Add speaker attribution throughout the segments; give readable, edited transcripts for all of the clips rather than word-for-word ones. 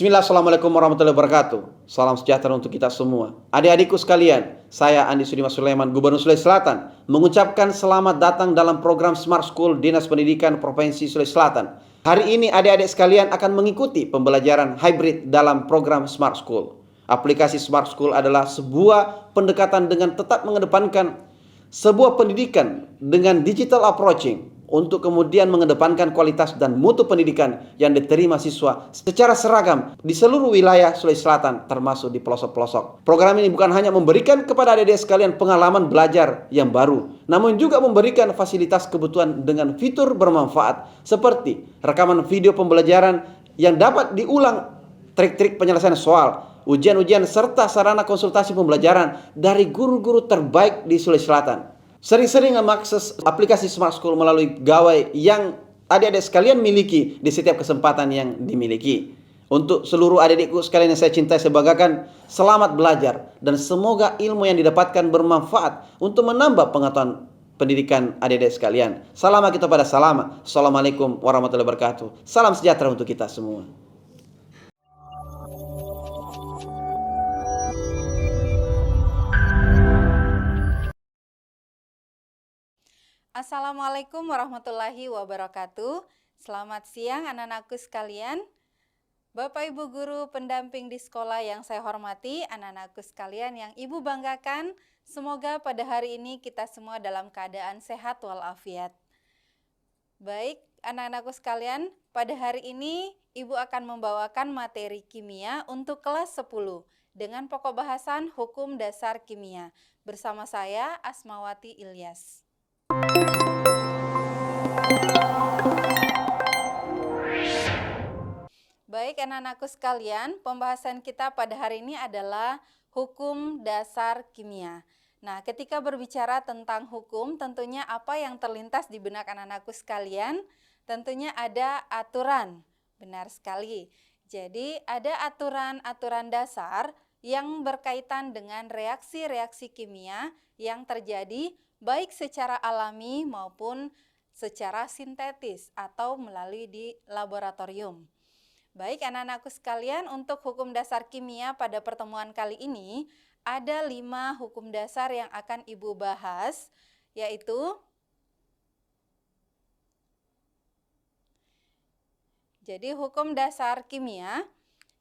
Speaker 1: Bismillah, Assalamualaikum warahmatullahi wabarakatuh. Salam sejahtera untuk kita semua. Adik-adikku sekalian, saya Andi Sudimas Sulaiman, Gubernur Sulawesi Selatan, mengucapkan selamat datang dalam program Smart School Dinas Pendidikan Provinsi Sulawesi Selatan. Hari ini adik-adik sekalian akan mengikuti pembelajaran hybrid dalam program Smart School. Aplikasi Smart School adalah sebuah pendekatan dengan tetap mengedepankan sebuah pendidikan dengan digital approaching untuk kemudian mengedepankan kualitas dan mutu pendidikan yang diterima siswa secara seragam di seluruh wilayah Sulawesi Selatan termasuk di pelosok-pelosok. Program ini bukan hanya memberikan kepada adik-adik sekalian pengalaman belajar yang baru, namun juga memberikan fasilitas kebutuhan dengan fitur bermanfaat seperti rekaman video pembelajaran yang dapat diulang, trik-trik penyelesaian soal, ujian-ujian serta sarana konsultasi pembelajaran dari guru-guru terbaik di Sulawesi Selatan. Sering-sering mengakses aplikasi Smart School melalui gawai yang adik-adik sekalian miliki di setiap kesempatan yang dimiliki. Untuk seluruh adik-adikku sekalian yang saya cintai, saya banggakan, selamat belajar dan semoga ilmu yang didapatkan bermanfaat untuk menambah pengetahuan pendidikan adik-adik sekalian. Salam kita pada salam. Assalamualaikum warahmatullahi wabarakatuh. Salam sejahtera untuk kita semua.
Speaker 2: Assalamualaikum warahmatullahi wabarakatuh. Selamat siang anak-anakku sekalian. Bapak Ibu guru pendamping di sekolah yang saya hormati, anak-anakku sekalian yang Ibu banggakan, semoga pada hari ini kita semua dalam keadaan sehat walafiat. Baik, anak-anakku sekalian, pada hari ini Ibu akan membawakan materi kimia untuk kelas 10 dengan pokok bahasan Hukum Dasar Kimia. Bersama saya Asmawati Ilyas. Baik anak-anakku sekalian, pembahasan kita pada hari ini adalah hukum dasar kimia. Nah, ketika berbicara tentang hukum, tentunya apa yang terlintas di benak anak-anakku sekalian? Tentunya ada aturan, benar sekali. Jadi ada aturan-aturan dasar yang berkaitan dengan reaksi-reaksi kimia yang terjadi baik secara alami maupun secara sintetis atau melalui di laboratorium. Baik anak-anakku sekalian, untuk hukum dasar kimia pada pertemuan kali ini ada 5 hukum dasar yang akan Ibu bahas, yaitu jadi hukum dasar kimia.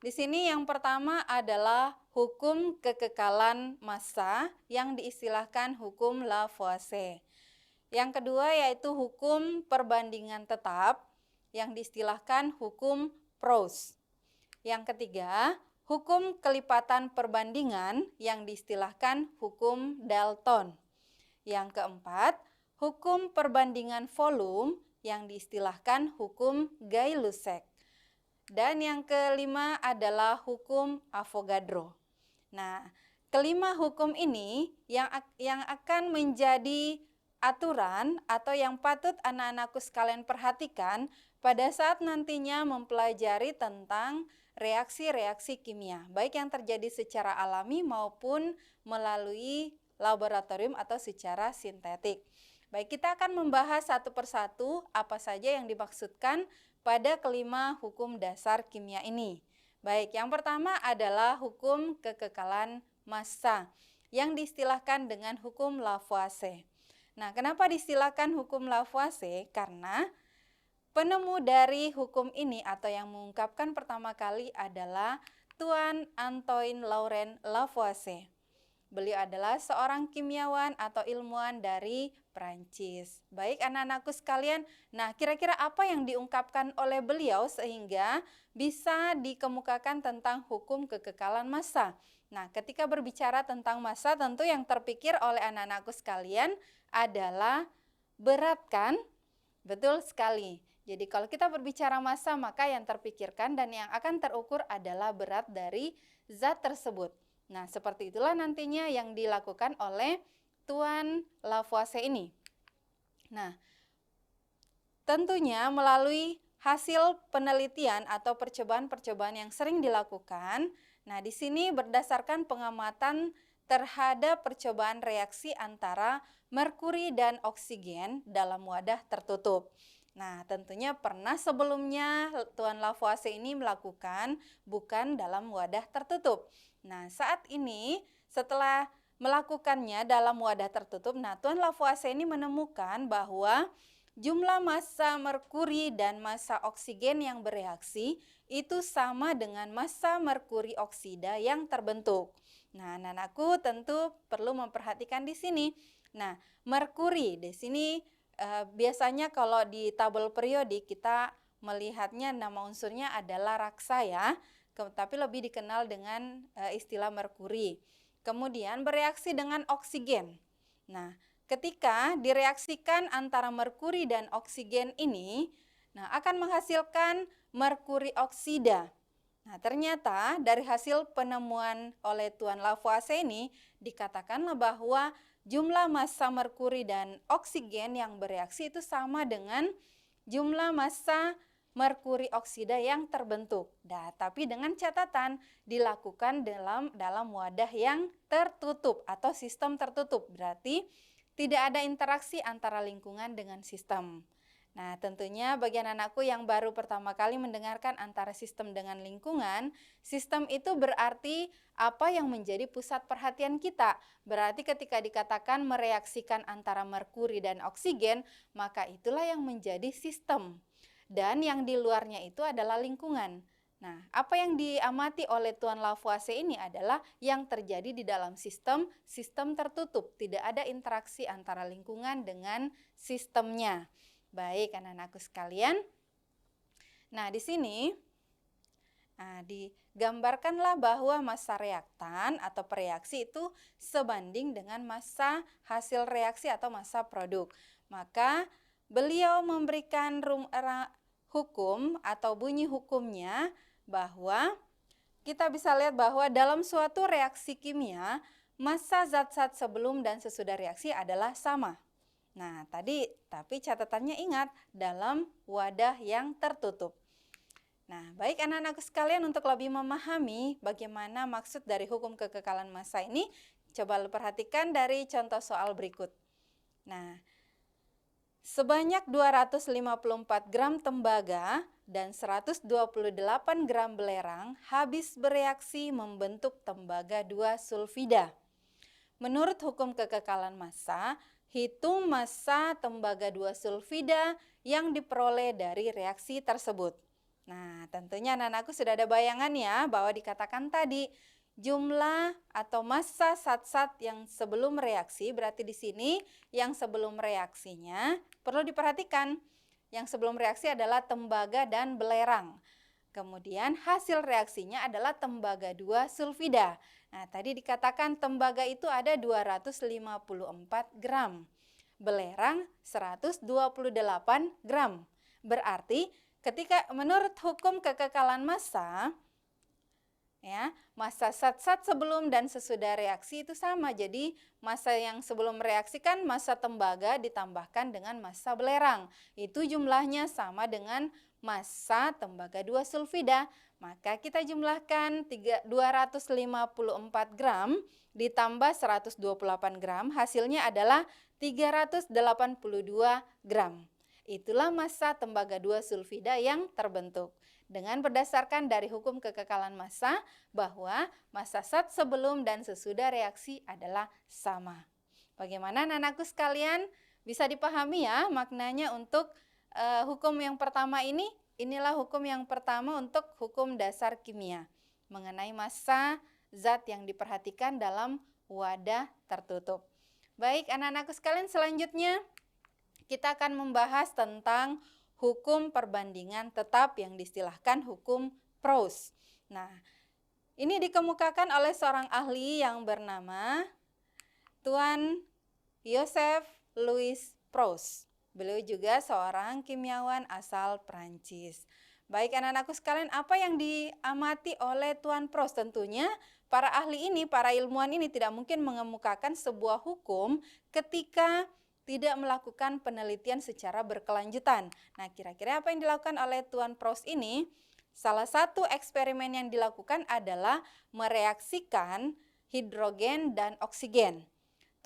Speaker 2: Di sini yang pertama adalah hukum kekekalan massa yang diistilahkan hukum Lavoisier. Yang kedua yaitu hukum perbandingan tetap yang diistilahkan hukum Proust. Yang ketiga, hukum kelipatan perbandingan yang diistilahkan hukum Dalton. Yang keempat, hukum perbandingan volume yang diistilahkan hukum Gay-Lussac. Dan yang kelima adalah hukum Avogadro. Nah, kelima hukum ini yang akan menjadi aturan atau yang patut anak-anakku sekalian perhatikan pada saat nantinya mempelajari tentang reaksi-reaksi kimia, baik yang terjadi secara alami maupun melalui laboratorium atau secara sintetik. Baik, kita akan membahas satu persatu apa saja yang dimaksudkan pada kelima hukum dasar kimia ini. Baik, yang pertama adalah hukum kekekalan massa yang diistilahkan dengan hukum Lavoisier. Nah, kenapa diistilahkan hukum Lavoisier? Karena penemu dari hukum ini atau yang mengungkapkan pertama kali adalah Tuan Antoine Laurent Lavoisier. Beliau adalah seorang kimiawan atau ilmuwan dari Prancis. Baik anak-anakku sekalian, nah kira-kira apa yang diungkapkan oleh beliau sehingga bisa dikemukakan tentang hukum kekekalan massa? Nah, ketika berbicara tentang massa tentu yang terpikir oleh anak-anakku sekalian adalah berat kan? Betul sekali. Jadi kalau kita berbicara massa maka yang terpikirkan dan yang akan terukur adalah berat dari zat tersebut. Nah, seperti itulah nantinya yang dilakukan oleh Tuan Lavoisier ini. Nah, tentunya melalui hasil penelitian atau percobaan-percobaan yang sering dilakukan, nah di sini berdasarkan pengamatan terhadap percobaan reaksi antara merkuri dan oksigen dalam wadah tertutup. Nah, tentunya pernah sebelumnya Tuan Lavoisier ini melakukan bukan dalam wadah tertutup. Nah, saat ini setelah melakukannya dalam wadah tertutup, nah Tuan Lavoisier ini menemukan bahwa jumlah massa merkuri dan massa oksigen yang bereaksi itu sama dengan massa merkuri oksida yang terbentuk. Nah, anak-anakku tentu perlu memperhatikan di sini. Nah, merkuri di sini biasanya kalau di tabel periodik kita melihatnya nama unsurnya adalah raksa ya, tapi lebih dikenal dengan istilah merkuri. Kemudian bereaksi dengan oksigen. Nah, ketika direaksikan antara merkuri dan oksigen ini, nah akan menghasilkan merkuri oksida. Nah, ternyata dari hasil penemuan oleh Tuan Lavoisier ini dikatakanlah bahwa jumlah massa merkuri dan oksigen yang bereaksi itu sama dengan jumlah massa merkuri oksida yang terbentuk. Nah, tapi dengan catatan dilakukan dalam wadah yang tertutup atau sistem tertutup. Berarti tidak ada interaksi antara lingkungan dengan sistem. Nah, tentunya bagi anak-anakku yang baru pertama kali mendengarkan antara sistem dengan lingkungan, sistem itu berarti apa yang menjadi pusat perhatian kita. Berarti ketika dikatakan mereaksikan antara merkuri dan oksigen, maka itulah yang menjadi sistem. Dan yang di luarnya itu adalah lingkungan. Nah, apa yang diamati oleh Tuan Lavoisier ini adalah yang terjadi di dalam sistem tertutup. Tidak ada interaksi antara lingkungan dengan sistemnya. Baik, anak-anakku sekalian. Nah, di sini digambarkanlah bahwa massa reaktan atau pereaksi itu sebanding dengan massa hasil reaksi atau massa produk. Maka beliau memberikan hukum atau bunyi hukumnya bahwa kita bisa lihat bahwa dalam suatu reaksi kimia, massa zat-zat sebelum dan sesudah reaksi adalah sama. Nah, tapi catatannya ingat, dalam wadah yang tertutup. Nah, baik anak-anakku sekalian, untuk lebih memahami bagaimana maksud dari hukum kekekalan massa ini, coba perhatikan dari contoh soal berikut. Nah, sebanyak 254 gram tembaga dan 128 gram belerang habis bereaksi membentuk tembaga 2 sulfida. Menurut hukum kekekalan massa, hitung massa tembaga 2 sulfida yang diperoleh dari reaksi tersebut. Nah, tentunya anak-anakku sudah ada bayangan ya bahwa dikatakan tadi jumlah atau massa zat-zat yang sebelum reaksi, berarti di sini yang sebelum reaksinya perlu diperhatikan. Yang sebelum reaksi adalah tembaga dan belerang. Kemudian hasil reaksinya adalah tembaga 2 sulfida. Nah, tadi dikatakan tembaga itu ada 254 gram. Belerang 128 gram. Berarti ketika menurut hukum kekekalan massa, ya, massa zat-zat sebelum dan sesudah reaksi itu sama. Jadi massa yang sebelum reaksi kan massa tembaga ditambahkan dengan massa belerang. Itu jumlahnya sama dengan massa tembaga 2 sulfida. Maka kita jumlahkan 254 gram ditambah 128 gram, hasilnya adalah 382 gram. Itulah massa tembaga 2 sulfida yang terbentuk. Dengan berdasarkan dari hukum kekekalan massa bahwa massa zat sebelum dan sesudah reaksi adalah sama. Bagaimana anak-anakku sekalian? Bisa dipahami ya maknanya untuk hukum yang pertama ini? Inilah hukum yang pertama untuk hukum dasar kimia mengenai massa zat yang diperhatikan dalam wadah tertutup. Baik anak-anakku sekalian, selanjutnya kita akan membahas tentang hukum perbandingan tetap yang diistilahkan hukum Proust. Nah, ini dikemukakan oleh seorang ahli yang bernama Tuan Joseph Louis Proust. Beliau juga seorang kimiawan asal Prancis. Baik anak-anakku sekalian, apa yang diamati oleh Tuan Proust? Tentunya para ahli ini, para ilmuwan ini tidak mungkin mengemukakan sebuah hukum ketika tidak melakukan penelitian secara berkelanjutan. Nah, kira-kira apa yang dilakukan oleh Tuan Proust ini? Salah satu eksperimen yang dilakukan adalah mereaksikan hidrogen dan oksigen.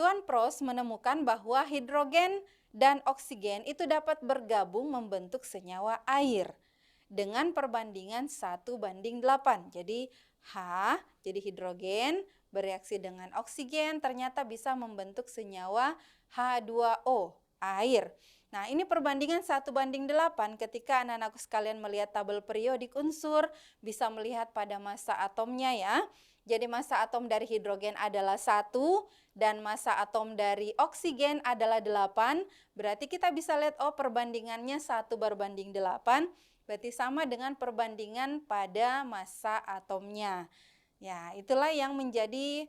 Speaker 2: Tuan Proust menemukan bahwa hidrogen dan oksigen itu dapat bergabung membentuk senyawa air dengan perbandingan 1:8. Jadi jadi hidrogen bereaksi dengan oksigen ternyata bisa membentuk senyawa H2O, air. Nah, ini perbandingan 1:8 ketika anak-anakku sekalian melihat tabel periodik unsur, bisa melihat pada massa atomnya ya. Jadi massa atom dari hidrogen adalah 1 dan massa atom dari oksigen adalah 8. Berarti kita bisa lihat perbandingannya 1:8. Berarti sama dengan perbandingan pada massa atomnya. Ya, itulah yang menjadi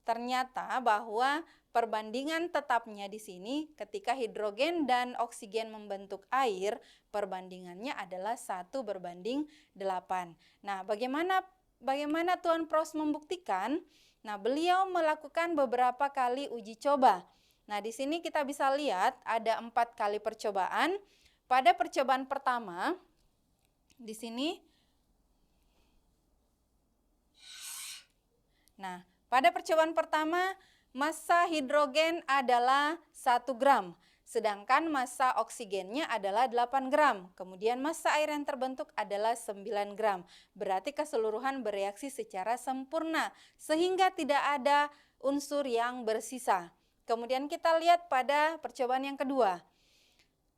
Speaker 2: ternyata bahwa perbandingan tetapnya di sini ketika hidrogen dan oksigen membentuk air, perbandingannya adalah 1:8. Nah, bagaimana Tuan Pros membuktikan? Nah, beliau melakukan beberapa kali uji coba. Nah, di sini kita bisa lihat ada 4 kali percobaan. Pada percobaan pertama, di sini, nah, pada percobaan pertama, massa hidrogen adalah 1 gram, sedangkan massa oksigennya adalah 8 gram. Kemudian massa air yang terbentuk adalah 9 gram. Berarti keseluruhan bereaksi secara sempurna, sehingga tidak ada unsur yang bersisa. Kemudian kita lihat pada percobaan yang kedua.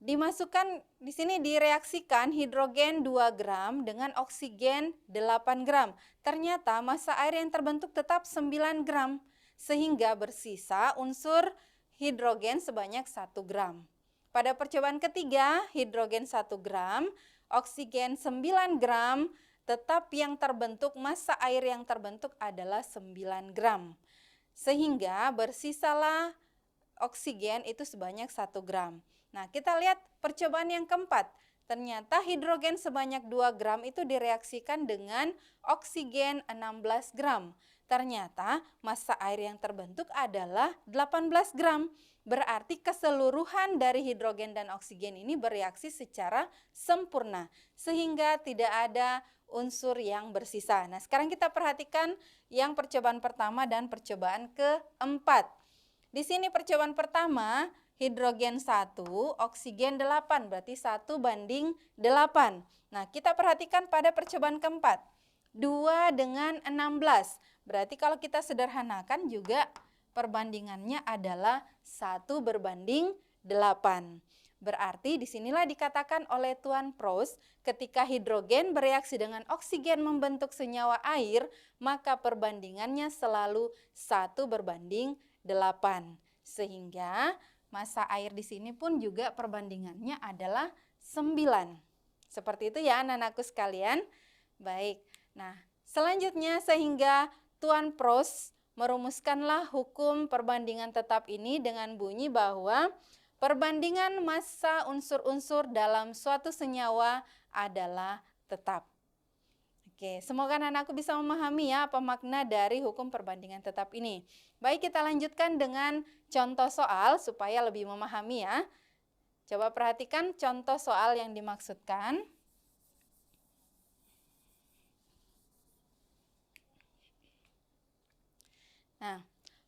Speaker 2: Dimasukkan di sini direaksikan hidrogen 2 gram dengan oksigen 8 gram. Ternyata massa air yang terbentuk tetap 9 gram sehingga bersisa unsur hidrogen sebanyak 1 gram. Pada percobaan ketiga, hidrogen 1 gram, oksigen 9 gram, tetap yang terbentuk massa air yang terbentuk adalah 9 gram. Sehingga bersisalah oksigen itu sebanyak 1 gram. Nah, kita lihat percobaan yang keempat. Ternyata hidrogen sebanyak 2 gram itu direaksikan dengan oksigen 16 gram. Ternyata massa air yang terbentuk adalah 18 gram. Berarti keseluruhan dari hidrogen dan oksigen ini bereaksi secara sempurna. Sehingga tidak ada unsur yang bersisa. Nah, sekarang kita perhatikan yang percobaan pertama dan percobaan keempat. Di sini percobaan pertama, hidrogen 1, oksigen 8, berarti 1:8. Nah, kita perhatikan pada percobaan keempat, 2 dengan 16. Berarti kalau kita sederhanakan juga perbandingannya adalah 1:8. Berarti disinilah dikatakan oleh Tuan Pros, ketika hidrogen bereaksi dengan oksigen membentuk senyawa air, maka perbandingannya selalu 1:8. Sehingga massa air di sini pun juga perbandingannya adalah 9. Seperti itu ya anak-anakku sekalian. Baik, nah selanjutnya sehingga Tuan Pros merumuskanlah hukum perbandingan tetap ini dengan bunyi bahwa perbandingan massa unsur-unsur dalam suatu senyawa adalah tetap. Oke, semoga anak-anakku bisa memahami ya apa makna dari hukum perbandingan tetap ini. Baik, kita lanjutkan dengan contoh soal supaya lebih memahami ya. Coba perhatikan contoh soal yang dimaksudkan. Nah,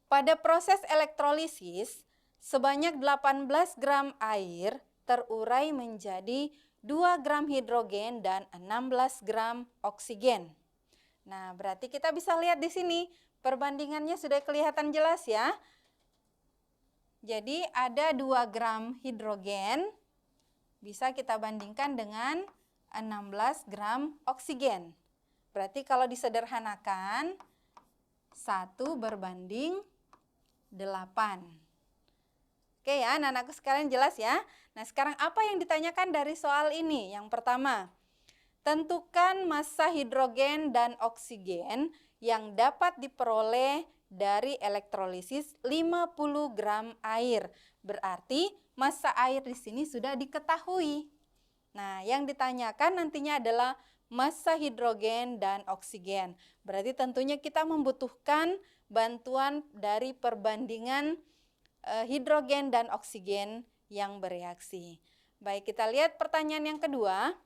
Speaker 2: pada proses elektrolisis, sebanyak 18 gram air terurai menjadi 2 gram hidrogen dan 16 gram oksigen. Nah, berarti kita bisa lihat di sini perbandingannya sudah kelihatan jelas ya. Jadi ada 2 gram hidrogen bisa kita bandingkan dengan 16 gram oksigen. Berarti kalau disederhanakan 1:8. Oke ya, anak-anakku sekalian jelas ya. Nah, sekarang apa yang ditanyakan dari soal ini? Yang pertama, tentukan massa hidrogen dan oksigen yang dapat diperoleh dari elektrolisis 50 gram air. Berarti massa air di sini sudah diketahui. Nah, yang ditanyakan nantinya adalah massa hidrogen dan oksigen. Berarti tentunya kita membutuhkan bantuan dari perbandingan hidrogen dan oksigen yang bereaksi. Baik, kita lihat pertanyaan yang kedua.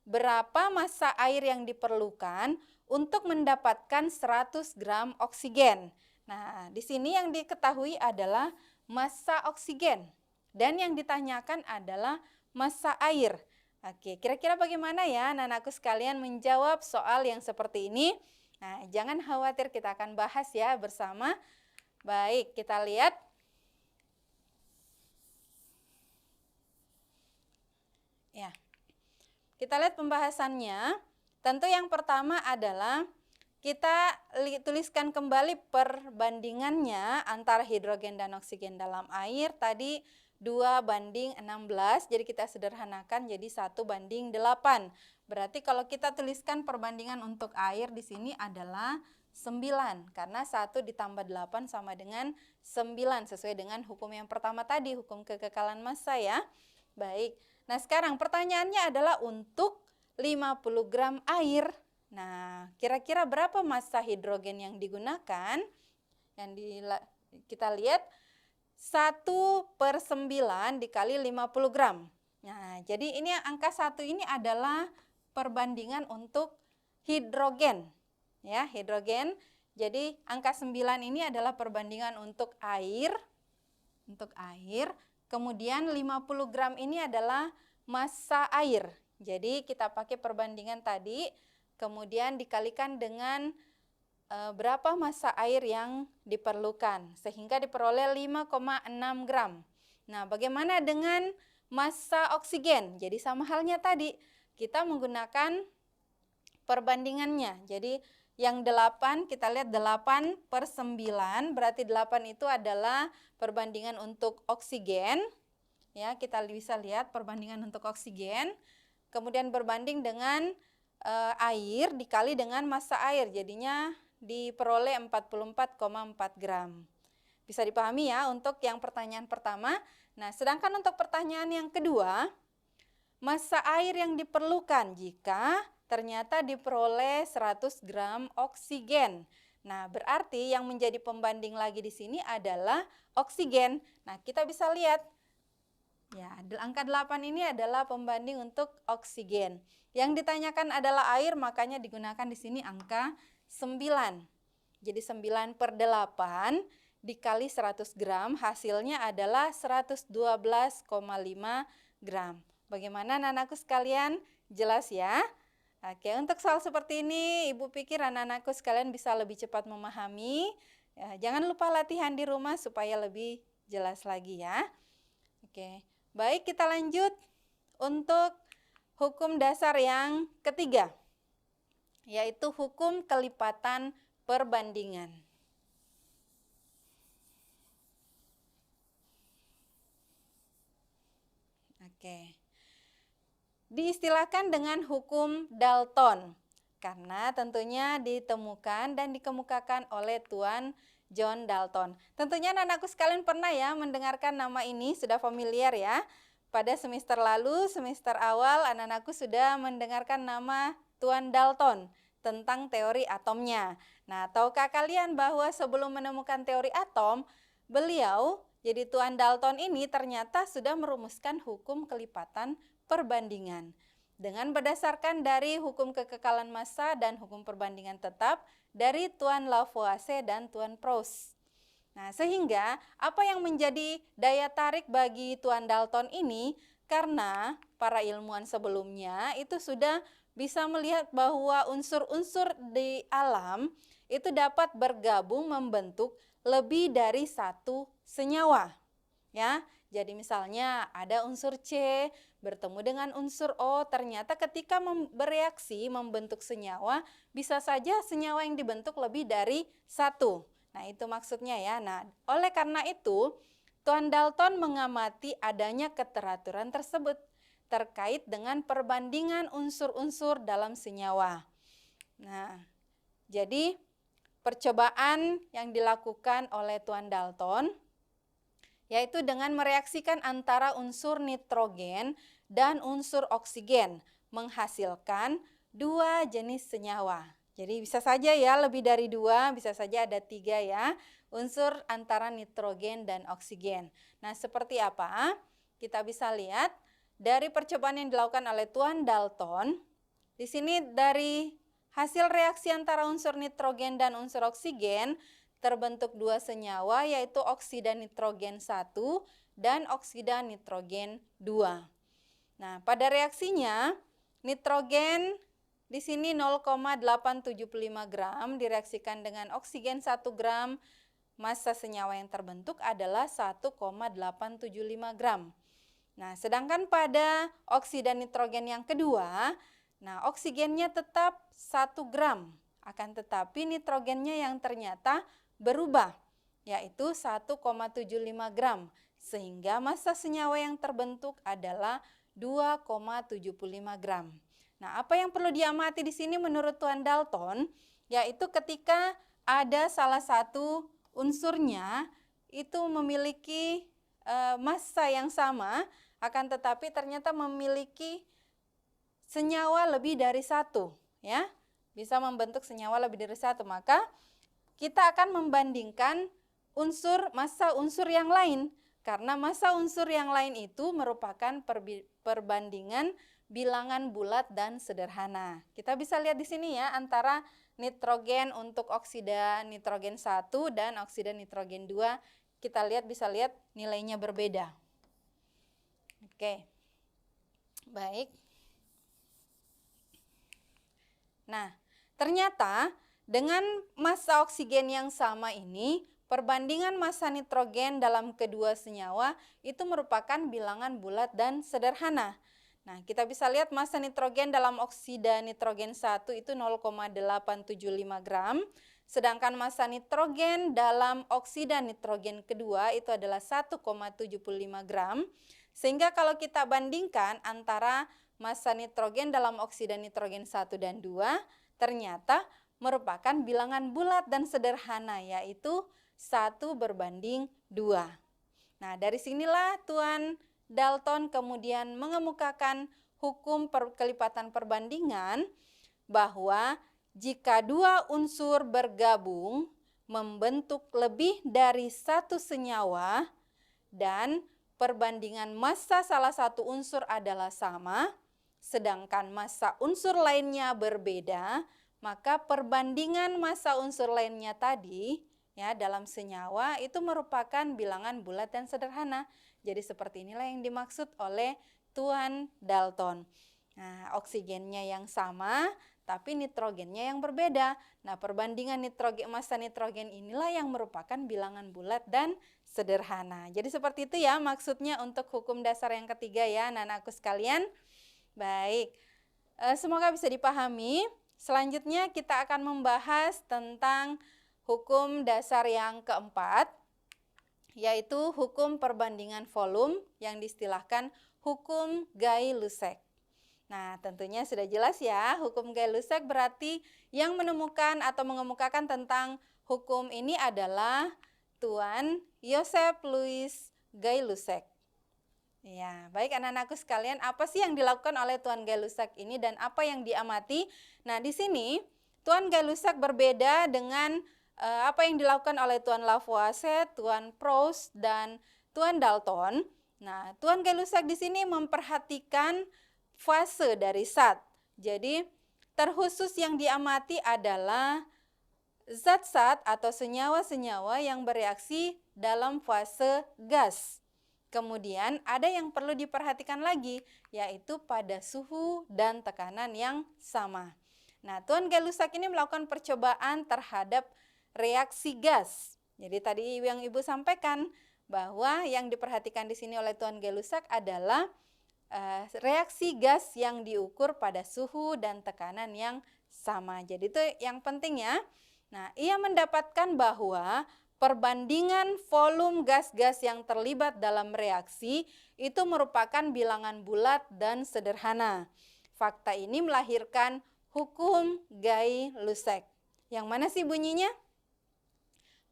Speaker 2: Berapa massa air yang diperlukan untuk mendapatkan 100 gram oksigen? Nah, di sini yang diketahui adalah massa oksigen. Dan yang ditanyakan adalah massa air. Oke, kira-kira bagaimana ya anak-anakku sekalian menjawab soal yang seperti ini? Nah, jangan khawatir, kita akan bahas ya bersama. Baik, kita lihat. Ya, kita lihat pembahasannya. Tentu yang pertama adalah kita tuliskan kembali perbandingannya antara hidrogen dan oksigen dalam air. Tadi 2:16, jadi kita sederhanakan jadi 1:8. Berarti kalau kita tuliskan perbandingan untuk air di sini adalah 9, karena 1 ditambah 8 sama dengan 9, sesuai dengan hukum yang pertama tadi, hukum kekekalan massa ya. Baik, nah sekarang pertanyaannya adalah untuk 50 gram air. Nah, kira-kira berapa massa hidrogen yang digunakan? Kita lihat 1/9 dikali 50 gram. Nah, jadi ini angka 1 ini adalah perbandingan untuk hidrogen. Ya, hidrogen. Jadi angka 9 ini adalah perbandingan untuk air. Kemudian 50 gram ini adalah massa air. Jadi kita pakai perbandingan tadi, kemudian dikalikan dengan berapa massa air yang diperlukan, sehingga diperoleh 5,6 gram. Nah, bagaimana dengan massa oksigen? Jadi sama halnya tadi, kita menggunakan perbandingannya. Jadi yang 8, kita lihat 8/9, berarti 8 itu adalah perbandingan untuk oksigen. Ya, kita bisa lihat perbandingan untuk oksigen. Kemudian berbanding dengan air dikali dengan massa air, jadinya diperoleh 44,4 gram. Bisa dipahami ya untuk yang pertanyaan pertama. Nah, sedangkan untuk pertanyaan yang kedua, massa air yang diperlukan jika ternyata diperoleh 100 gram oksigen. Nah, berarti yang menjadi pembanding lagi di sini adalah oksigen. Nah, kita bisa lihat ya, angka 8 ini adalah pembanding untuk oksigen. Yang ditanyakan adalah air, makanya digunakan di sini angka 9. Jadi 9/8 dikali 100 gram, hasilnya adalah 112,5 gram. Bagaimana anak-anakku sekalian? Jelas ya? Oke, untuk soal seperti ini, Ibu pikir anak-anakku sekalian bisa lebih cepat memahami. Ya, jangan lupa latihan di rumah supaya lebih jelas lagi ya. Oke. Baik, kita lanjut untuk hukum dasar yang ketiga, yaitu hukum kelipatan perbandingan. Oke. Diistilahkan dengan hukum Dalton, karena tentunya ditemukan dan dikemukakan oleh Tuan John Dalton. Tentunya anak-anakku sekalian pernah ya mendengarkan nama ini, sudah familiar ya. Pada semester lalu, semester awal, anak-anakku sudah mendengarkan nama Tuan Dalton tentang teori atomnya. Nah, tahukah kalian bahwa sebelum menemukan teori atom, beliau, jadi Tuan Dalton ini ternyata sudah merumuskan hukum kelipatan perbandingan. Dengan berdasarkan dari hukum kekekalan massa dan hukum perbandingan tetap dari Tuan Lavoisier dan Tuan Proust. Nah, sehingga apa yang menjadi daya tarik bagi Tuan Dalton ini, karena para ilmuwan sebelumnya itu sudah bisa melihat bahwa unsur-unsur di alam itu dapat bergabung membentuk lebih dari satu senyawa. Ya, jadi misalnya ada unsur C bertemu dengan unsur O, ternyata ketika bereaksi membentuk senyawa, bisa saja senyawa yang dibentuk lebih dari satu. Nah, itu maksudnya ya. Nah, oleh karena itu, Tuan Dalton mengamati adanya keteraturan tersebut terkait dengan perbandingan unsur-unsur dalam senyawa. Nah, jadi percobaan yang dilakukan oleh Tuan Dalton yaitu dengan mereaksikan antara unsur nitrogen dan unsur oksigen, menghasilkan dua jenis senyawa. Jadi bisa saja ya lebih dari 2, bisa saja ada 3 ya, unsur antara nitrogen dan oksigen. Nah, seperti apa? Kita bisa lihat dari percobaan yang dilakukan oleh Tuan Dalton. Di sini dari hasil reaksi antara unsur nitrogen dan unsur oksigen, terbentuk dua senyawa yaitu oksida nitrogen 1 dan oksida nitrogen 2. Nah, pada reaksinya nitrogen di sini 0,875 gram direaksikan dengan oksigen 1 gram, massa senyawa yang terbentuk adalah 1,875 gram. Nah, sedangkan pada oksida nitrogen yang kedua, nah oksigennya tetap 1 gram, akan tetapi nitrogennya yang ternyata berubah, yaitu 1,75 gram, sehingga massa senyawa yang terbentuk adalah 2,75 gram. Nah, apa yang perlu diamati di sini menurut Tuan Dalton, yaitu ketika ada salah satu unsurnya itu memiliki massa yang sama, akan tetapi ternyata memiliki senyawa lebih dari satu, ya, bisa membentuk senyawa lebih dari satu, maka kita akan membandingkan massa unsur yang lain, karena massa unsur yang lain itu merupakan perbandingan bilangan bulat dan sederhana. Kita bisa lihat di sini ya, antara nitrogen untuk oksida nitrogen 1 dan oksida nitrogen 2, kita bisa lihat nilainya berbeda. Oke. Baik. Nah, ternyata dengan massa oksigen yang sama ini, perbandingan massa nitrogen dalam kedua senyawa itu merupakan bilangan bulat dan sederhana. Nah, kita bisa lihat massa nitrogen dalam oksida nitrogen 1 itu 0,875 gram, sedangkan massa nitrogen dalam oksida nitrogen kedua itu adalah 1,75 gram. Sehingga kalau kita bandingkan antara massa nitrogen dalam oksida nitrogen 1 dan 2, ternyata merupakan bilangan bulat dan sederhana, yaitu 1:2. Nah, dari sinilah Tuan Dalton kemudian mengemukakan hukum kelipatan perbandingan bahwa jika dua unsur bergabung membentuk lebih dari satu senyawa dan perbandingan massa salah satu unsur adalah sama, sedangkan massa unsur lainnya berbeda, maka perbandingan massa unsur lainnya tadi ya dalam senyawa itu merupakan bilangan bulat dan sederhana. Jadi seperti inilah yang dimaksud oleh Tuan Dalton. Nah, oksigennya yang sama, tapi nitrogennya yang berbeda. Nah, perbandingan massa nitrogen inilah yang merupakan bilangan bulat dan sederhana. Jadi seperti itu ya maksudnya untuk hukum dasar yang ketiga ya anak-anakku sekalian. Baik, semoga bisa dipahami. Selanjutnya kita akan membahas tentang hukum dasar yang keempat, yaitu hukum perbandingan volume yang diistilahkan hukum Gay-Lussac. Nah, tentunya sudah jelas ya, hukum Gay-Lussac berarti yang menemukan atau mengemukakan tentang hukum ini adalah Tuan Joseph Louis Gay-Lussac. Ya, baik anak-anakku sekalian, apa sih yang dilakukan oleh Tuan Gay-Lussac ini dan apa yang diamati? Nah, di sini Tuan Gay-Lussac berbeda dengan apa yang dilakukan oleh Tuan Lavoisier, Tuan Proust, dan Tuan Dalton. Nah, Tuan Gay-Lussac di sini memperhatikan fase dari zat. Jadi, terkhusus yang diamati adalah zat-zat atau senyawa-senyawa yang bereaksi dalam fase gas. Kemudian ada yang perlu diperhatikan lagi, yaitu pada suhu dan tekanan yang sama. Nah, Tuan Gay-Lussac ini melakukan percobaan terhadap reaksi gas. Jadi tadi yang Ibu sampaikan bahwa yang diperhatikan di sini oleh Tuan Gay-Lussac adalah reaksi gas yang diukur pada suhu dan tekanan yang sama. Jadi itu yang penting ya. Nah, ia mendapatkan bahwa perbandingan volume gas-gas yang terlibat dalam reaksi itu merupakan bilangan bulat dan sederhana. Fakta ini melahirkan hukum Gay-Lussac. Yang mana sih bunyinya?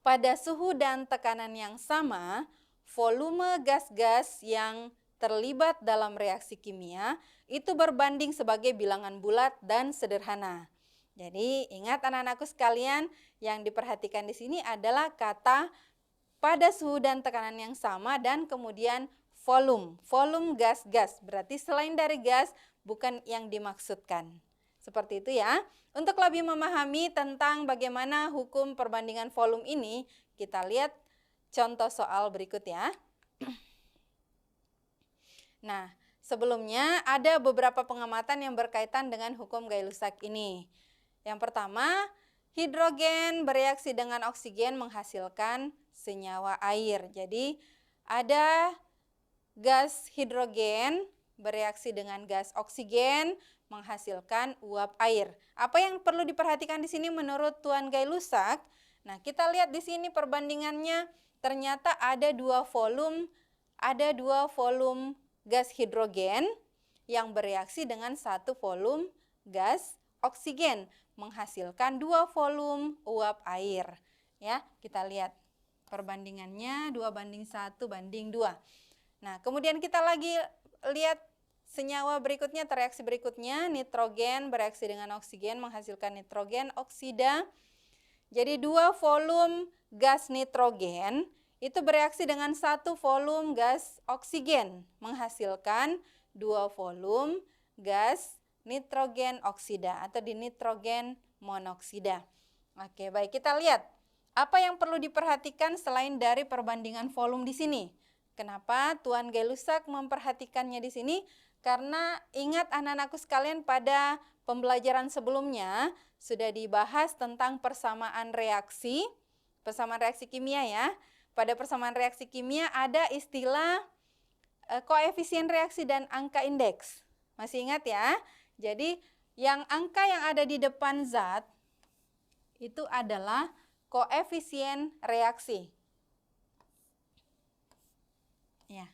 Speaker 2: Pada suhu dan tekanan yang sama, volume gas-gas yang terlibat dalam reaksi kimia itu berbanding sebagai bilangan bulat dan sederhana. Jadi ingat anak-anakku sekalian, yang diperhatikan di sini adalah kata pada suhu dan tekanan yang sama dan kemudian volume gas-gas. Berarti selain dari gas bukan yang dimaksudkan. Seperti itu ya. Untuk lebih memahami tentang bagaimana hukum perbandingan volume ini, kita lihat contoh soal berikut ya. Nah, sebelumnya ada beberapa pengamatan yang berkaitan dengan hukum Gay-Lussac ini. Yang pertama, hidrogen bereaksi dengan oksigen menghasilkan senyawa air. Jadi, ada gas hidrogen bereaksi dengan gas oksigen menghasilkan uap air. Apa yang perlu diperhatikan di sini menurut Tuan Gay-Lussac? Nah, kita lihat di sini perbandingannya, ternyata ada dua volume gas hidrogen yang bereaksi dengan satu volume gas oksigen menghasilkan 2 volume uap air. Ya, kita lihat perbandingannya 2:1:2. Nah, kemudian kita lagi lihat senyawa berikutnya, reaksi berikutnya, nitrogen bereaksi dengan oksigen menghasilkan nitrogen oksida. Jadi 2 volume gas nitrogen itu bereaksi dengan 1 volume gas oksigen menghasilkan 2 volume gas nitrogen oksida atau dinitrogen monoksida. Oke, baik, kita lihat apa yang perlu diperhatikan selain dari perbandingan volume di sini. Kenapa Tuan Gay-Lussac memperhatikannya di sini? Karena ingat anak-anakku sekalian, pada pembelajaran sebelumnya sudah dibahas tentang persamaan reaksi kimia ya. Pada persamaan reaksi kimia ada istilah koefisien reaksi dan angka indeks. Masih ingat ya? Jadi angka yang ada di depan zat itu adalah koefisien reaksi. Ya.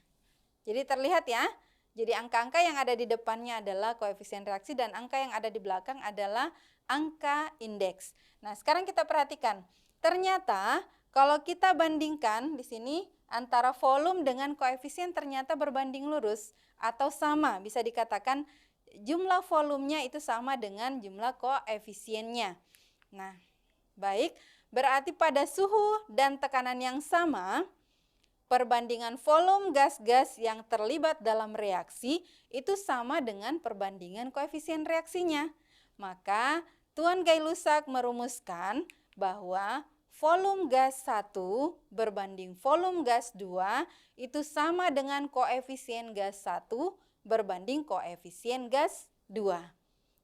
Speaker 2: Jadi terlihat ya. Jadi angka-angka yang ada di depannya adalah koefisien reaksi dan angka yang ada di belakang adalah angka indeks. Nah, sekarang kita perhatikan. Ternyata kalau kita bandingkan di sini antara volume dengan koefisien ternyata berbanding lurus atau sama. Bisa dikatakan jumlah volumenya itu sama dengan jumlah koefisiennya. Nah, baik. Berarti pada suhu dan tekanan yang sama, perbandingan volume gas-gas yang terlibat dalam reaksi itu sama dengan perbandingan koefisien reaksinya. Maka Tuan Gay-Lussac merumuskan bahwa volume gas 1 berbanding volume gas 2 itu sama dengan koefisien gas 1 berbanding koefisien gas 2.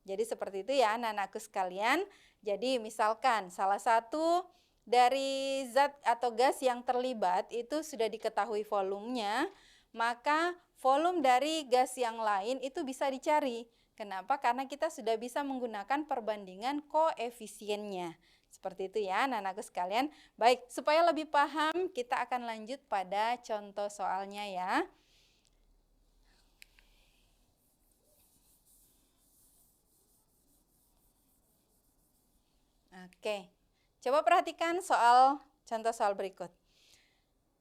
Speaker 2: Jadi seperti itu ya anak-anakku sekalian. Jadi misalkan salah satu dari zat atau gas yang terlibat itu sudah diketahui volumenya, maka volume dari gas yang lain itu bisa dicari. Kenapa? Karena kita sudah bisa menggunakan perbandingan koefisiennya. Seperti itu ya anak-anakku sekalian. Baik, supaya lebih paham kita akan lanjut pada contoh soalnya ya. Oke, coba perhatikan contoh soal berikut.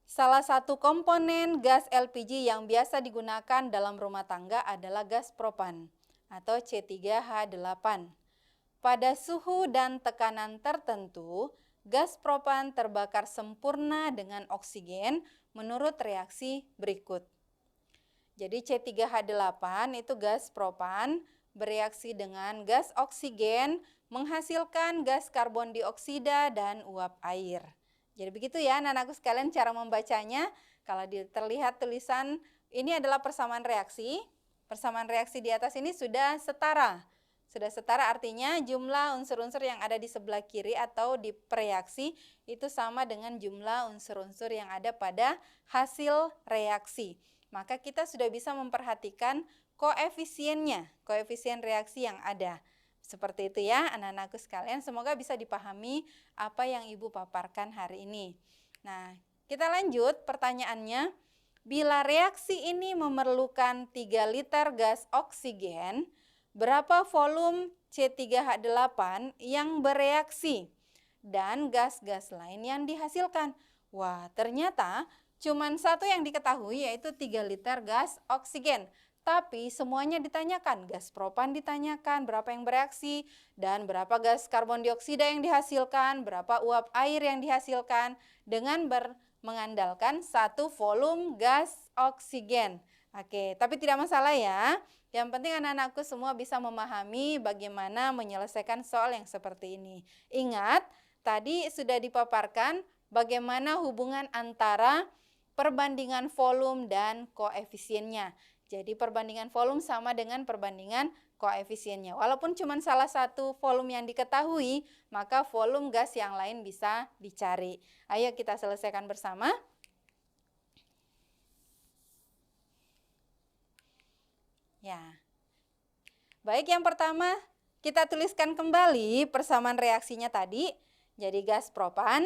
Speaker 2: Salah satu komponen gas LPG yang biasa digunakan dalam rumah tangga adalah gas propan atau C3H8. Pada suhu dan tekanan tertentu, gas propan terbakar sempurna dengan oksigen menurut reaksi berikut. Jadi C3H8 itu gas propan bereaksi dengan gas oksigen menghasilkan gas karbon dioksida dan uap air. Jadi begitu ya anak-anakku sekalian cara membacanya. Kalau terlihat tulisan ini adalah persamaan reaksi. Persamaan reaksi di atas ini sudah setara. Sudah setara artinya jumlah unsur-unsur yang ada di sebelah kiri atau di preaksi itu sama dengan jumlah unsur-unsur yang ada pada hasil reaksi. Maka kita sudah bisa memperhatikan koefisiennya, koefisien reaksi yang ada. Seperti itu ya anak-anakku sekalian, semoga bisa dipahami apa yang Ibu paparkan hari ini. Nah, kita lanjut pertanyaannya. Bila reaksi ini memerlukan 3 liter gas oksigen, berapa volume C3H8 yang bereaksi dan gas-gas lain yang dihasilkan? Wah, ternyata cuma satu yang diketahui yaitu 3 liter gas oksigen. Tapi semuanya ditanyakan, gas propan ditanyakan berapa yang bereaksi dan berapa gas karbon dioksida yang dihasilkan, berapa uap air yang dihasilkan dengan mengandalkan 1 volume gas oksigen Oke, tapi tidak masalah ya. Yang penting anak-anakku semua bisa memahami bagaimana menyelesaikan soal yang seperti ini. Ingat, tadi sudah dipaparkan bagaimana hubungan antara perbandingan volume dan koefisiennya. Jadi perbandingan volume sama dengan perbandingan koefisiennya. Walaupun cuma salah satu volume yang diketahui, maka volume gas yang lain bisa dicari. Ayo kita selesaikan bersama. Ya. Baik, yang pertama kita tuliskan kembali persamaan reaksinya tadi. Jadi gas propan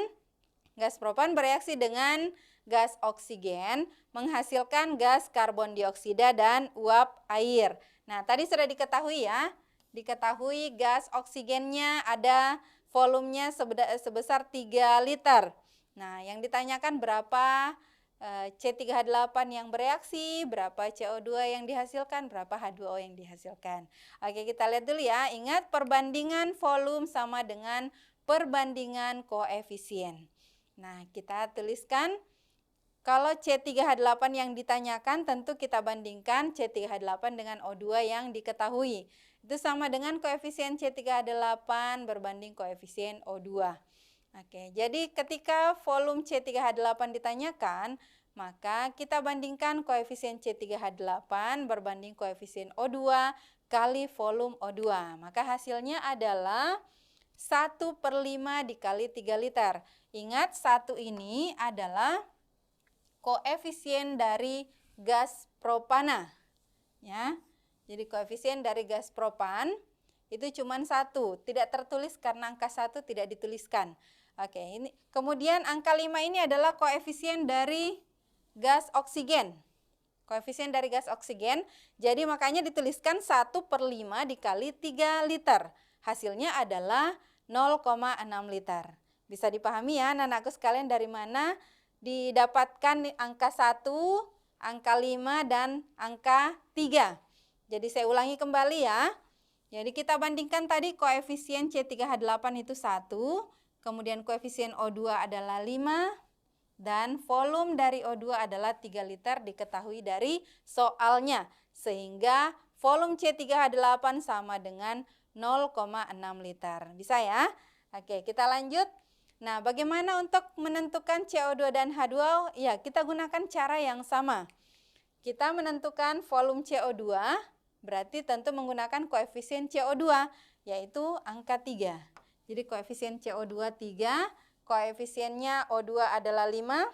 Speaker 2: bereaksi dengan gas oksigen menghasilkan gas karbon dioksida dan uap air. Nah, tadi sudah diketahui ya. Diketahui gas oksigennya ada volumenya sebesar 3 liter. Nah, yang ditanyakan berapa C3H8 yang bereaksi, berapa CO2 yang dihasilkan, berapa H2O yang dihasilkan. Oke, kita lihat dulu ya. Ingat, perbandingan volume sama dengan perbandingan koefisien. Nah, kita tuliskan kalau C3H8 yang ditanyakan tentu kita bandingkan C3H8 dengan O2 yang diketahui. Itu sama dengan koefisien C3H8 berbanding koefisien O2. Oke, jadi ketika volume C3H8 ditanyakan, maka kita bandingkan koefisien C3H8 berbanding koefisien O2 kali volume O2. Maka hasilnya adalah 1/5 dikali 3 liter. Ingat, 1 ini adalah koefisien dari gas propana. Ya, jadi koefisien dari gas propan itu cuma 1, tidak tertulis karena angka 1 tidak dituliskan. Oke, ini kemudian angka 5 ini adalah koefisien dari gas oksigen. Koefisien dari gas oksigen, jadi makanya dituliskan 1/5 dikali 3 liter. Hasilnya adalah 0,6 liter. Bisa dipahami ya anak-anakku sekalian dari mana didapatkan angka 1, angka 5, dan angka 3. Jadi saya ulangi kembali ya. Jadi kita bandingkan tadi koefisien C3H8 itu 1, kemudian koefisien O2 adalah 5, dan volume dari O2 adalah 3 liter diketahui dari soalnya. Sehingga volume C3H8 sama dengan 0,6 liter. Bisa ya? Oke, kita lanjut. Nah, bagaimana untuk menentukan CO2 dan H2O? Ya, kita gunakan cara yang sama. Kita menentukan volume CO2, berarti tentu menggunakan koefisien CO2, yaitu angka 3. Jadi koefisien CO2 3, koefisiennya O2 adalah 5,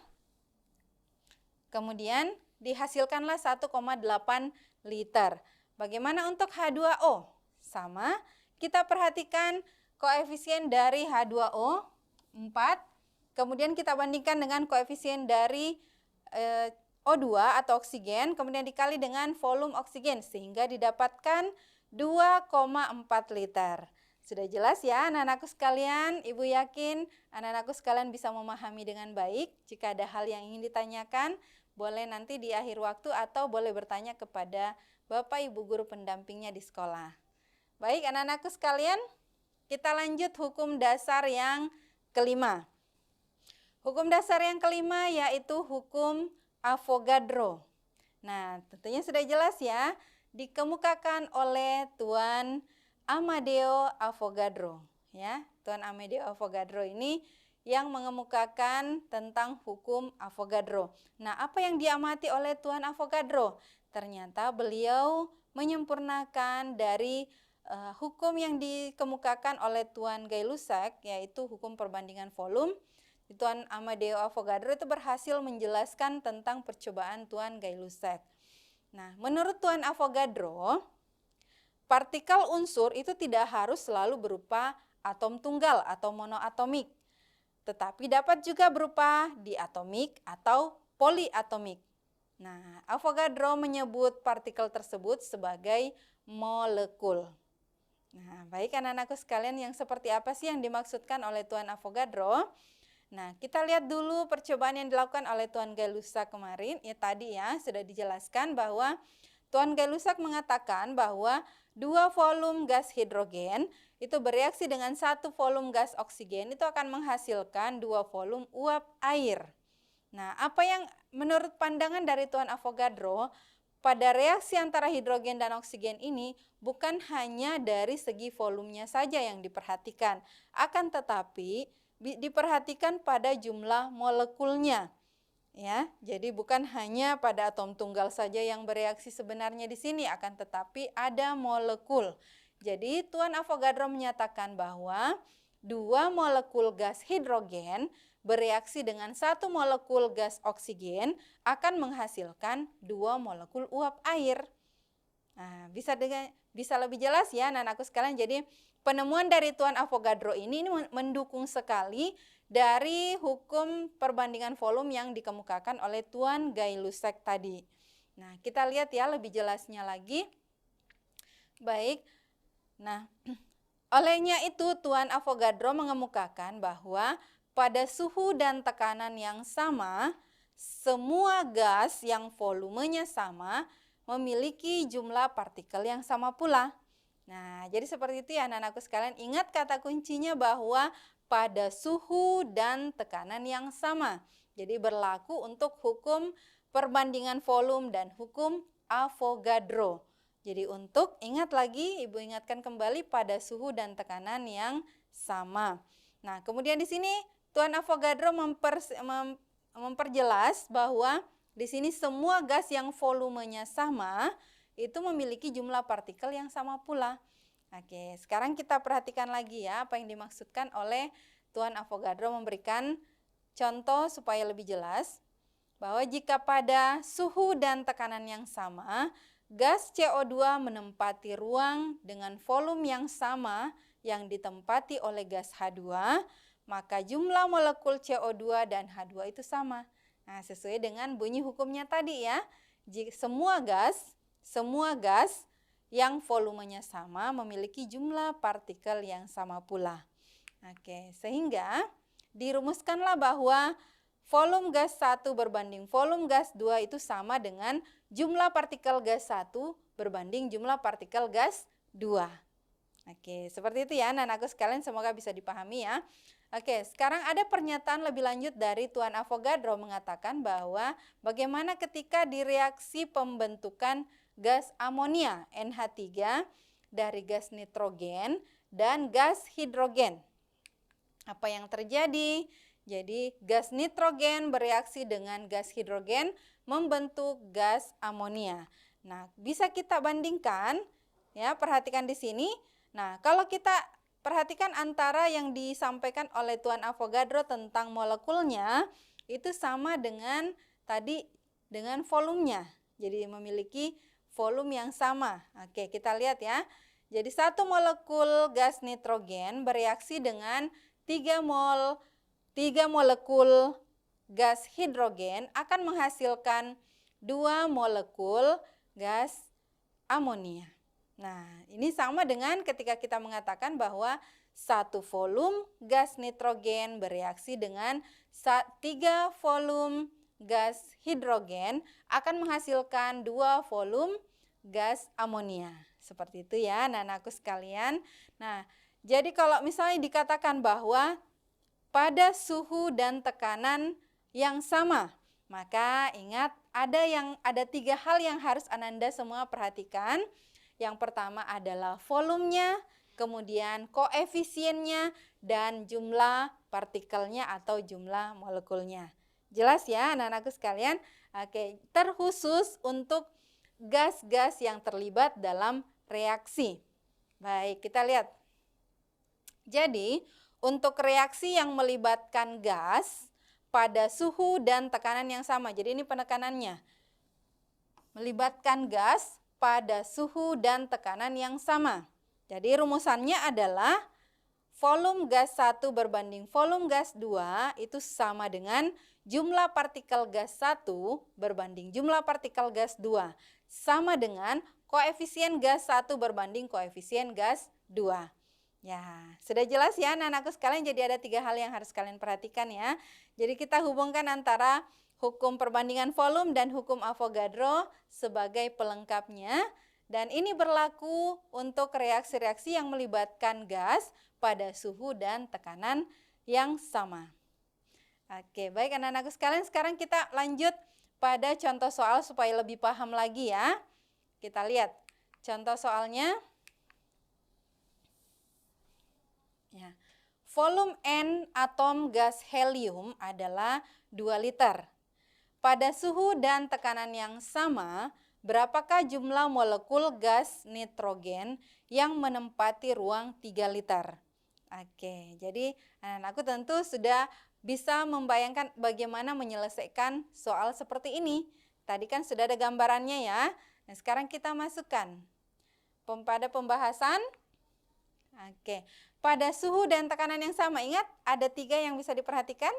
Speaker 2: kemudian dihasilkanlah 1,8 liter. Bagaimana untuk H2O? Sama, kita perhatikan koefisien dari H2O 4, kemudian kita bandingkan dengan koefisien dari O2 atau oksigen, kemudian dikali dengan volume oksigen, sehingga didapatkan 2,4 liter. Sudah jelas ya anak-anakku sekalian, Ibu yakin anak-anakku sekalian bisa memahami dengan baik. Jika ada hal yang ingin ditanyakan, boleh nanti di akhir waktu atau boleh bertanya kepada Bapak Ibu guru pendampingnya di sekolah. Baik anak-anakku sekalian, kita lanjut hukum dasar yang kelima. Hukum dasar yang kelima yaitu hukum Avogadro. Nah, tentunya sudah jelas ya, dikemukakan oleh Tuan Amadeo Avogadro. Ya, Tuan Amadeo Avogadro ini yang mengemukakan tentang hukum Avogadro. Nah, apa yang diamati oleh Tuan Avogadro? Ternyata beliau menyempurnakan dari hukum yang dikemukakan oleh Tuan Gay-Lussac, yaitu hukum perbandingan volume. Tuan Amadeo Avogadro itu berhasil menjelaskan tentang percobaan Tuan Gay-Lussac. Nah, menurut Tuan Avogadro, partikel unsur itu tidak harus selalu berupa atom tunggal atau monoatomik, tetapi dapat juga berupa diatomik atau poliatomik. Nah, Avogadro menyebut partikel tersebut sebagai molekul. Nah, baik anak-anakku sekalian, yang seperti apa sih yang dimaksudkan oleh Tuan Avogadro? Nah, kita lihat dulu percobaan yang dilakukan oleh Tuan Gay-Lussac kemarin. Ya tadi ya sudah dijelaskan bahwa Tuan Gay-Lussac mengatakan bahwa 2 volume gas hidrogen itu bereaksi dengan 1 volume gas oksigen itu akan menghasilkan 2 volume uap air. Nah, apa yang menurut pandangan dari Tuan Avogadro, pada reaksi antara hidrogen dan oksigen ini bukan hanya dari segi volumenya saja yang diperhatikan, akan tetapi diperhatikan pada jumlah molekulnya. Ya, jadi bukan hanya pada atom tunggal saja yang bereaksi sebenarnya di sini, akan tetapi ada molekul. Jadi Tuan Avogadro menyatakan bahwa 2 molekul gas hidrogen bereaksi dengan 1 molekul gas oksigen akan menghasilkan 2 molekul uap air. Nah, bisa lebih jelas ya anak-anakku sekalian. Jadi penemuan dari Tuan Avogadro ini mendukung sekali dari hukum perbandingan volume yang dikemukakan oleh Tuan Gay-Lussac tadi. Nah, kita lihat ya lebih jelasnya lagi. Baik. Nah, olehnya itu Tuan Avogadro mengemukakan bahwa pada suhu dan tekanan yang sama, semua gas yang volumenya sama memiliki jumlah partikel yang sama pula. Nah, jadi seperti itu ya anak-anakku sekalian. Ingat kata kuncinya bahwa pada suhu dan tekanan yang sama. Jadi berlaku untuk hukum perbandingan volume dan hukum Avogadro. Jadi ingat lagi, Ibu ingatkan kembali pada suhu dan tekanan yang sama. Nah, kemudian di sini Tuan Avogadro memperjelas bahwa di sini semua gas yang volumenya sama itu memiliki jumlah partikel yang sama pula. Oke, sekarang kita perhatikan lagi ya apa yang dimaksudkan oleh Tuan Avogadro memberikan contoh supaya lebih jelas bahwa jika pada suhu dan tekanan yang sama, gas CO2 menempati ruang dengan volume yang sama yang ditempati oleh gas H2, maka jumlah molekul CO2 dan H2 itu sama. Nah, sesuai dengan bunyi hukumnya tadi ya. Jika semua gas yang volumenya sama memiliki jumlah partikel yang sama pula. Oke, sehingga dirumuskanlah bahwa volume gas 1 berbanding volume gas 2 itu sama dengan jumlah partikel gas 1 berbanding jumlah partikel gas 2. Oke, seperti itu ya anak-anakku sekalian, semoga bisa dipahami ya. Oke, sekarang ada pernyataan lebih lanjut dari Tuan Avogadro mengatakan bahwa bagaimana ketika di reaksi pembentukan gas amonia NH3 dari gas nitrogen dan gas hidrogen. Apa yang terjadi? Jadi gas nitrogen bereaksi dengan gas hidrogen membentuk gas amonia. Nah, bisa kita bandingkan ya, perhatikan di sini. Nah, kalau kita perhatikan antara yang disampaikan oleh Tuan Avogadro tentang molekulnya itu sama dengan tadi dengan volumenya. Jadi memiliki volume yang sama. Oke, kita lihat ya. Jadi 1 molekul gas nitrogen bereaksi dengan 3 molekul gas hidrogen akan menghasilkan 2 molekul gas amonia. Nah, ini sama dengan ketika kita mengatakan bahwa 1 volume gas nitrogen bereaksi dengan 3 volume gas hidrogen akan menghasilkan 2 volume gas amonia. Seperti itu ya anak-anakku sekalian. Nah, jadi kalau misalnya dikatakan bahwa pada suhu dan tekanan yang sama, maka ingat ada 3 hal yang harus Ananda semua perhatikan. Yang pertama adalah volumenya, kemudian koefisiennya, dan jumlah partikelnya atau jumlah molekulnya. Jelas ya anak-anakku sekalian? Oke, terkhusus untuk gas-gas yang terlibat dalam reaksi. Baik, kita lihat. Jadi, untuk reaksi yang melibatkan gas pada suhu dan tekanan yang sama. Jadi ini penekanannya. Melibatkan gas pada suhu dan tekanan yang sama. Jadi rumusannya adalah volume gas 1 berbanding volume gas 2 itu sama dengan jumlah partikel gas 1 berbanding jumlah partikel gas 2. Sama dengan koefisien gas 1 berbanding koefisien gas 2. Ya, sudah jelas ya anak-anakku sekalian. Jadi ada 3 hal yang harus kalian perhatikan ya. Jadi kita hubungkan antara hukum perbandingan volume dan hukum Avogadro sebagai pelengkapnya. Dan ini berlaku untuk reaksi-reaksi yang melibatkan gas pada suhu dan tekanan yang sama. Oke, baik anak-anakku sekalian, sekarang kita lanjut pada contoh soal supaya lebih paham lagi ya. Kita lihat contoh soalnya. Ya. Volume N atom gas helium adalah 2 liter. Pada suhu dan tekanan yang sama, berapakah jumlah molekul gas nitrogen yang menempati ruang 3 liter? Oke, jadi anak-anakku tentu sudah bisa membayangkan bagaimana menyelesaikan soal seperti ini. Tadi kan sudah ada gambarannya ya. Nah, sekarang kita masukkan pada pembahasan. Oke, pada suhu dan tekanan yang sama, ingat ada 3 yang bisa diperhatikan.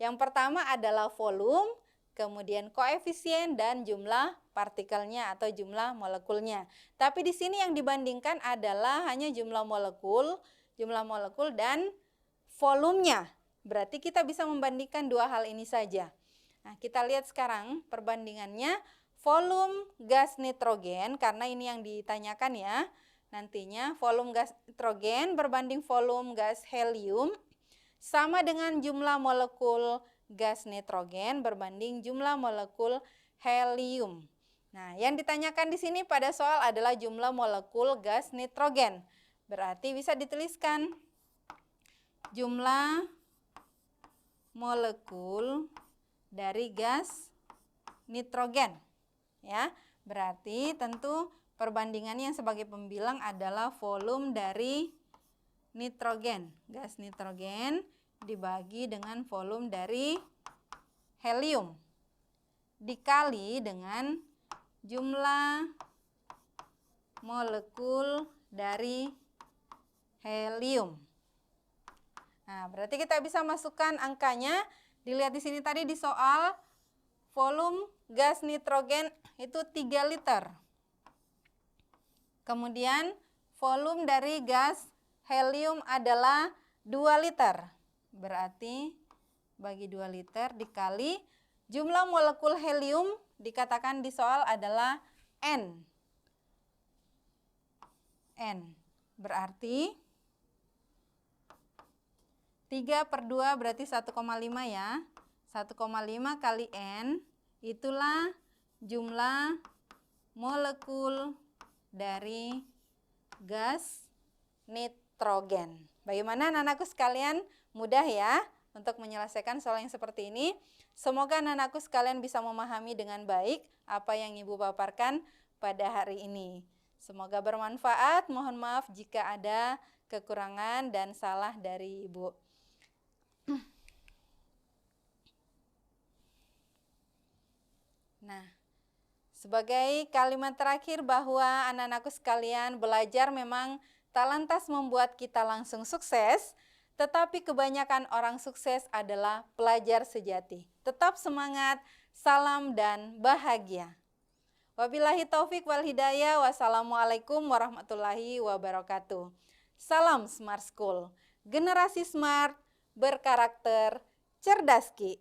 Speaker 2: Yang pertama adalah volume, kemudian koefisien dan jumlah partikelnya atau jumlah molekulnya. Tapi di sini yang dibandingkan adalah hanya jumlah molekul dan volumenya. Berarti kita bisa membandingkan 2 hal ini saja. Nah, kita lihat sekarang perbandingannya volume gas nitrogen, karena ini yang ditanyakan ya. Nantinya volume gas nitrogen berbanding volume gas helium sama dengan jumlah molekul gas nitrogen berbanding jumlah molekul helium. Nah, yang ditanyakan di sini pada soal adalah jumlah molekul gas nitrogen. Berarti bisa dituliskan jumlah molekul dari gas nitrogen. Ya, berarti tentu perbandingannya yang sebagai pembilang adalah volume dari nitrogen. Gas nitrogen dibagi dengan volume dari helium dikali dengan jumlah molekul dari helium. Nah, berarti kita bisa masukkan angkanya. Dilihat di sini tadi di soal volume gas nitrogen itu 3 liter. Kemudian volume dari gas helium adalah 2 liter. Berarti bagi 2 liter dikali jumlah molekul helium dikatakan di soal adalah N. Berarti 3/2 berarti 1,5 ya. 1,5 kali N itulah jumlah molekul dari gas nitrogen. Bagaimana anak-anakku sekalian? Mudah ya untuk menyelesaikan soal yang seperti ini. Semoga anak-anakku sekalian bisa memahami dengan baik apa yang Ibu paparkan pada hari ini. Semoga bermanfaat. Mohon maaf jika ada kekurangan dan salah dari Ibu. Nah, sebagai kalimat terakhir bahwa anak-anakku sekalian, belajar memang tak lantas membuat kita langsung sukses, tetapi kebanyakan orang sukses adalah pelajar sejati. Tetap semangat, salam dan bahagia. Wabillahi taufik wal hidayah. Wassalamualaikum warahmatullahi wabarakatuh. Salam Smart School. Generasi smart, berkarakter, cerdas Ki.